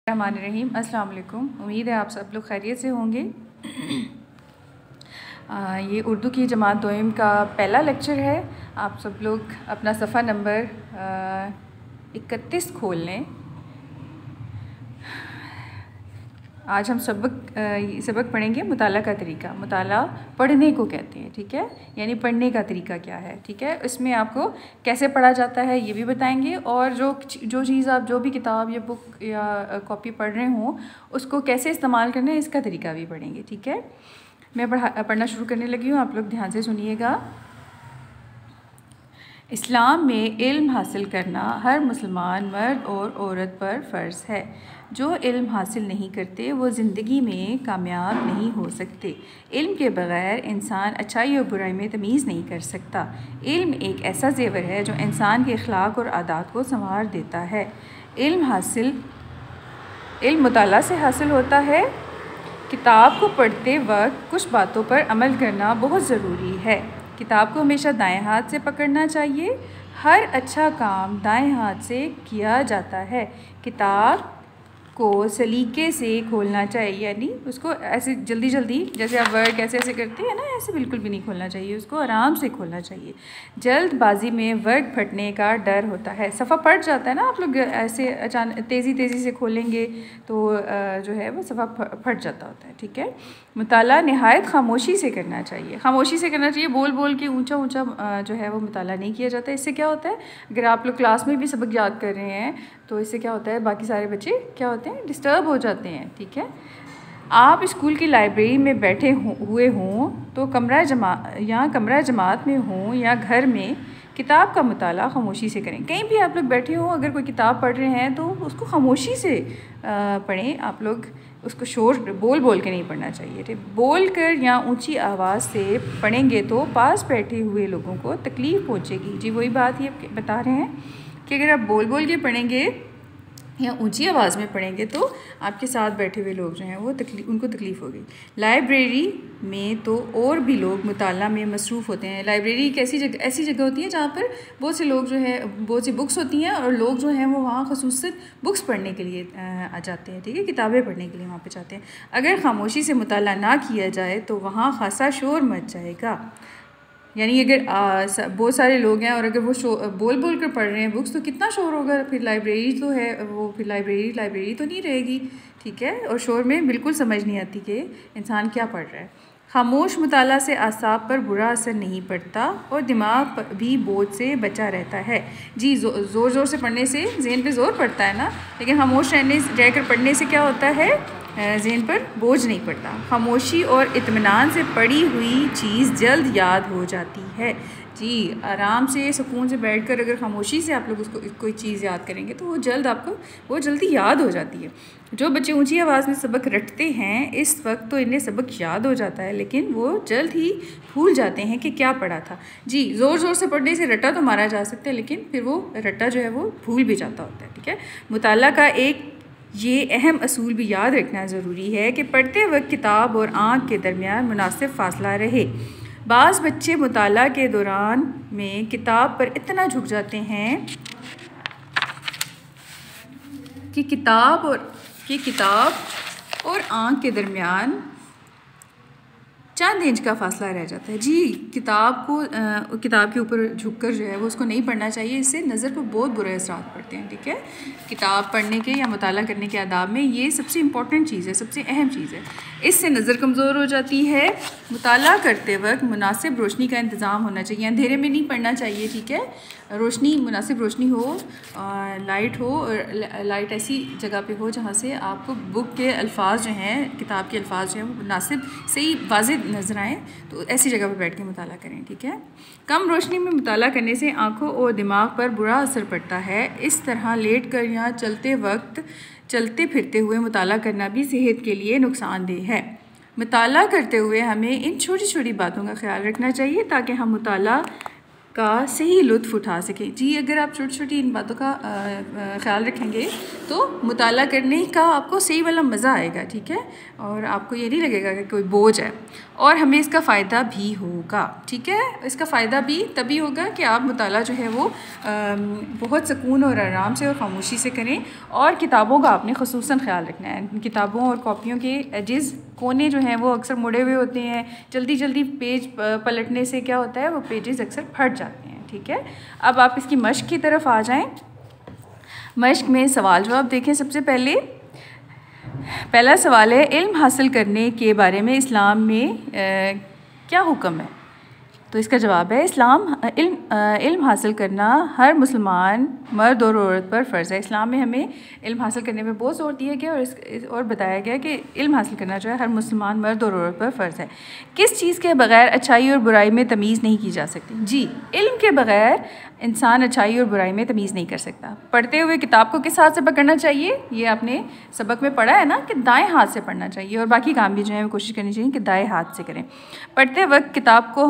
रहमानिर्रहीम। अस्सलाम वालेकुम। उम्मीद है आप सब लोग खैरियत से होंगे। ये उर्दू की जमात दोयम का पहला लेक्चर है। आप सब लोग अपना सफ़ा नंबर 31 खोल लें। आज हम सबक पढ़ेंगे मुताला का तरीका। मुताला पढ़ने को कहते हैं, ठीक है, यानी पढ़ने का तरीका क्या है, ठीक है। इसमें आपको कैसे पढ़ा जाता है ये भी बताएंगे, और जो चीज़ आप जो भी किताब या बुक या कॉपी पढ़ रहे हों उसको कैसे इस्तेमाल करना है इसका तरीका भी पढ़ेंगे, ठीक है। मैं पढ़ना शुरू करने लगी हूँ, आप लोग ध्यान से सुनिएगा। इस्लाम में इल्म हासिल करना हर मुसलमान मर्द और औरत पर फ़र्ज़ है। जो इल्म हासिल नहीं करते वो ज़िंदगी में कामयाब नहीं हो सकते। इल्म के बग़ैर इंसान अच्छाई और बुराई में तमीज़ नहीं कर सकता। इल्म एक ऐसा ज़ेवर है जो इंसान के अखलाक और आदात को संवार देता है। इल्म मुताला से हासिल होता है। किताब को पढ़ते वक्त कुछ बातों पर अमल करना बहुत ज़रूरी है। किताब को हमेशा दाएं हाथ से पकड़ना चाहिए। हर अच्छा काम दाएं हाथ से किया जाता है। किताब को सलीके से खोलना चाहिए, यानी उसको ऐसे जल्दी जैसे आप वर्ड ऐसे करते हैं ना, ऐसे बिल्कुल भी नहीं खोलना चाहिए, उसको आराम से खोलना चाहिए। जल्दबाजी में वर्ड फटने का डर होता है। सफ़ा फट जाता है ना, आप लोग ऐसे अचानक तेज़ी से खोलेंगे तो जो है वो सफ़ा फट जाता होता है, ठीक है। मुताला नहायत खामोशी से करना चाहिए। खामोशी से करना चाहिए, बोल के ऊंचा जो है वो मुताला नहीं किया जाता। इससे क्या होता है, अगर आप लोग क्लास में भी सबक याद कर रहे हैं तो इससे क्या होता है, बाकी सारे बच्चे क्या होते हैं, डिस्टर्ब हो जाते हैं, ठीक है। आप स्कूल की लाइब्रेरी में बैठे हुए हों तो कमरा जमात में हों या घर में, किताब का मुताला खामोशी से करें। कहीं भी आप लोग बैठे हों, अगर कोई किताब पढ़ रहे हैं तो उसको खामोशी से पढ़ें। आप लोग उसको शोर बोल के नहीं पढ़ना चाहिए, ठीक। बोल कर या ऊंची आवाज़ से पढ़ेंगे तो पास बैठे हुए लोगों को तकलीफ़ पहुंचेगी। जी वही बात ये बता रहे हैं कि अगर आप बोल के पढ़ेंगे या ऊंची आवाज़ में पढ़ेंगे तो आपके साथ बैठे हुए लोग जो हैं वो उनको तकलीफ़ होगी। लाइब्रेरी में तो और भी लोग मुताला में मसरूफ़ होते हैं। लाइब्रेरी एक ऐसी जगह होती है जहाँ पर बहुत से लोग जो है, बहुत सी बुक्स होती हैं और लोग जो हैं वो वहाँ ख़ुसूसन बुक्स पढ़ने के लिए आ जाते हैं, ठीक है, किताबें पढ़ने के लिए वहाँ पर जाते हैं। अगर खामोशी से मुताला ना किया जाए तो वहाँ खासा शोर मच जाएगा। यानी अगर बहुत सारे लोग हैं और अगर वो बोल कर पढ़ रहे हैं बुक्स तो कितना शोर होगा, फिर लाइब्रेरी तो है वो, फिर लाइब्रेरी तो नहीं रहेगी, ठीक है। और शोर में बिल्कुल समझ नहीं आती कि इंसान क्या पढ़ रहा है। खामोश मुताला से आसाब पर बुरा असर नहीं पड़ता और दिमाग भी बोझ से बचा रहता है। जी ज़ोर से पढ़ने से ज़हन पे ज़ोर पड़ता है ना, लेकिन खामोश रहकर पढ़ने से क्या होता है, ज़हन पर बोझ नहीं पड़ता। खामोशी और इत्मीनान से पढ़ी हुई चीज़ जल्द याद हो जाती है। जी आराम से सुकून से बैठकर अगर खामोशी से आप लोग उसको कोई चीज़ याद करेंगे तो वो जल्दी याद हो जाती है। जो बच्चे ऊंची आवाज़ में सबक रटते हैं इस वक्त तो इन्हें सबक याद हो जाता है, लेकिन वो जल्द ही भूल जाते हैं कि क्या पढ़ा था। जी ज़ोर से पढ़ने से रट्टा तो मारा जा सकता है, लेकिन फिर वो रट्टा जो है वो भूल भी जाता होता है, ठीक है। मुताला का एक ये अहम असूल भी याद रखना ज़रूरी है कि पढ़ते वक्त किताब और आँख के दरमियान मुनासिब फ़ासला रहे। बाज़ बच्चे मुताला के दौरान में किताब पर इतना झुक जाते हैं कि किताब और आँख के दरमियान चंद इंच का फासला रह जाता है। जी किताब के ऊपर झुककर जो है वो उसको नहीं पढ़ना चाहिए, इससे नज़र पर बहुत बुरे असरात पड़ते हैं, ठीक है। किताब पढ़ने के या मुताला करने के आदाब में ये सबसे इम्पॉर्टेंट चीज़ है, सबसे अहम चीज़ है। इससे नज़र कमज़ोर हो जाती है। मुताला करते वक्त मुनासिब रोशनी का इंतज़ाम होना चाहिए, अंधेरे में नहीं पढ़ना चाहिए, ठीक है। मुनासिब रोशनी हो, लाइट ऐसी जगह पे हो जहाँ से आपको बुक के अल्फाज जो हैं, किताब के अल्फाज जो हैं वो मुनासिब सही वाज़ेह नज़र आएँ, तो ऐसी जगह पर बैठ के मुताला करें, ठीक है। कम रोशनी में मुताला करने से आँखों और दिमाग पर बुरा असर पड़ता है। इस तरह लेट कर या चलते फिरते हुए मुताला करना भी सेहत के लिए नुकसानदेह है। मुताला करते हुए हमें इन छोटी छोटी बातों का ख्याल रखना चाहिए ताकि हम मुताला का सही लुत्फ़ उठा सकें। जी अगर आप छोटी छोटी इन बातों का ख़्याल रखेंगे तो मुताला करने का आपको सही वाला मज़ा आएगा, ठीक है, और आपको ये नहीं लगेगा कि कोई बोझ है, और हमें इसका फ़ायदा भी होगा, ठीक है। इसका फ़ायदा भी तभी होगा कि आप मुताला जो है वो बहुत सुकून और आराम से और ख़ामोशी से करें। और किताबों का आपने ख़ुसूसन ख़्याल रखना है। किताबों और कॉपियों के एजेस कोने जो हैं वो अक्सर मुड़े हुए होते हैं, जल्दी जल्दी पेज पलटने से क्या होता है वो पेजेस अक्सर फट जाते हैं, ठीक है। अब आप इसकी मश्क की तरफ आ जाएं। मश्क में सवाल जवाब देखें। सबसे पहला सवाल है, इल्म हासिल करने के बारे में इस्लाम में क्या हुक्म है? तो इसका जवाब है इल्म हासिल करना हर मुसलमान मर्द और औरत पर फ़र्ज़ है। इस्लाम में हमें इल्म हासिल करने में बहुत ज़ोर दिया गया और बताया गया कि इल्म हासिल करना जो है हर मुसलमान मर्द और औरत पर फ़र्ज़ है। किस चीज़ के बग़ैर अच्छाई और बुराई में तमीज़ नहीं की जा सकती? जी, इल्म के बग़ैर इंसान अच्छाई और बुराई में तमीज़ नहीं कर सकता। पढ़ते हुए किताब को किस हाथ से पकड़ना चाहिए? ये आपने सबक में पढ़ा है ना कि दाएं हाथ से पढ़ना चाहिए, और बाकी काम भी जो है वो कोशिश करनी चाहिए कि दाएं हाथ से करें। पढ़ते वक्त किताब को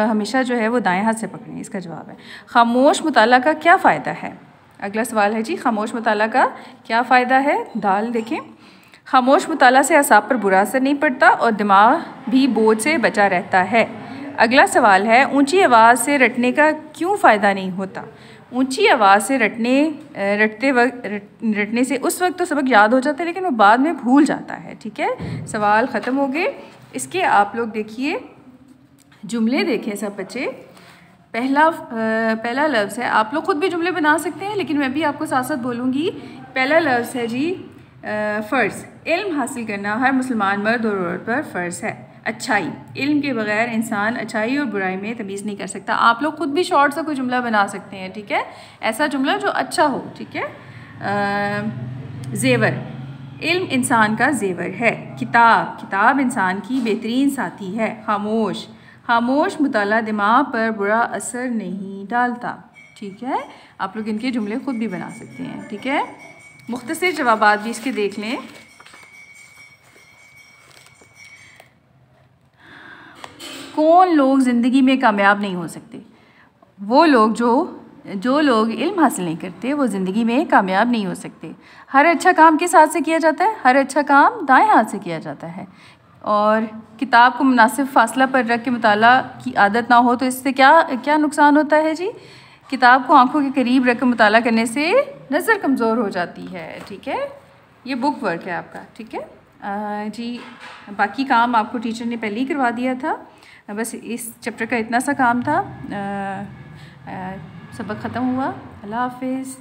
हमेशा जो है वो दाएं हाथ से पकड़ें। इसका जवाब है खामोश मुताला का क्या फ़ायदा है? अगला सवाल है जी, खामोश मुताला का क्या फ़ायदा है? दाल देखें। खामोश मुताला से असाब पर बुरा असर नहीं पड़ता और दिमाग भी बोझ से बचा रहता है। अगला सवाल है, ऊंची आवाज़ से रटने का क्यों फ़ायदा नहीं होता? ऊंची आवाज़ से रटने से उस वक्त तो सबक याद हो जाता है लेकिन वो बाद में भूल जाता है, ठीक है। सवाल ख़त्म हो गए। इसके आप लोग देखिए जुमले देखें सब बच्चे। पहला लफ्ज़ है, आप लोग ख़ुद भी जुमले बना सकते हैं लेकिन मैं भी आपको साथ साथ बोलूँगी। पहला लफ्ज़ है जी फ़र्ज़। इल्म हासिल करना हर मुसलमान मर्द और औरत पर फ़र्ज़ है। अच्छाई, इल्म के बग़ैर इंसान अच्छाई और बुराई में तमीज़ नहीं कर सकता। आप लोग ख़ुद भी शॉर्ट सा कोई जुमला बना सकते हैं, ठीक है, ऐसा जुमला जो अच्छा हो, ठीक है। ज़ेवर, इल्म इंसान का ज़ेवर है। किताब इंसान की बेहतरीन साथी है। खामोश मुताला दिमाग पर बुरा असर नहीं डालता, ठीक है। आप लोग इनके जुमले ख़ुद भी बना सकते हैं, ठीक है। मुख्तसर जवाबात भी इसके देख लें। कौन लोग ज़िंदगी में कामयाब नहीं हो सकते? वो लोग जो लोग इल्म हासिल नहीं करते वो ज़िंदगी में कामयाब नहीं हो सकते। हर अच्छा काम किस हाथ से किया जाता है? हर अच्छा काम दाएं हाथ से किया जाता है। और किताब को मुनासिब फासला पर रख के मुताला की आदत ना हो तो इससे क्या नुकसान होता है जी? किताब को आंखों के करीब रख कर मुताला करने से नज़र कमज़ोर हो जाती है, ठीक है। ये बुक वर्क है आपका, ठीक है जी। बाकी काम आपको टीचर ने पहले ही करवा दिया था, बस इस चैप्टर का इतना सा काम था। सबक ख़त्म हुआ। अल्लाह हाफ़िज़।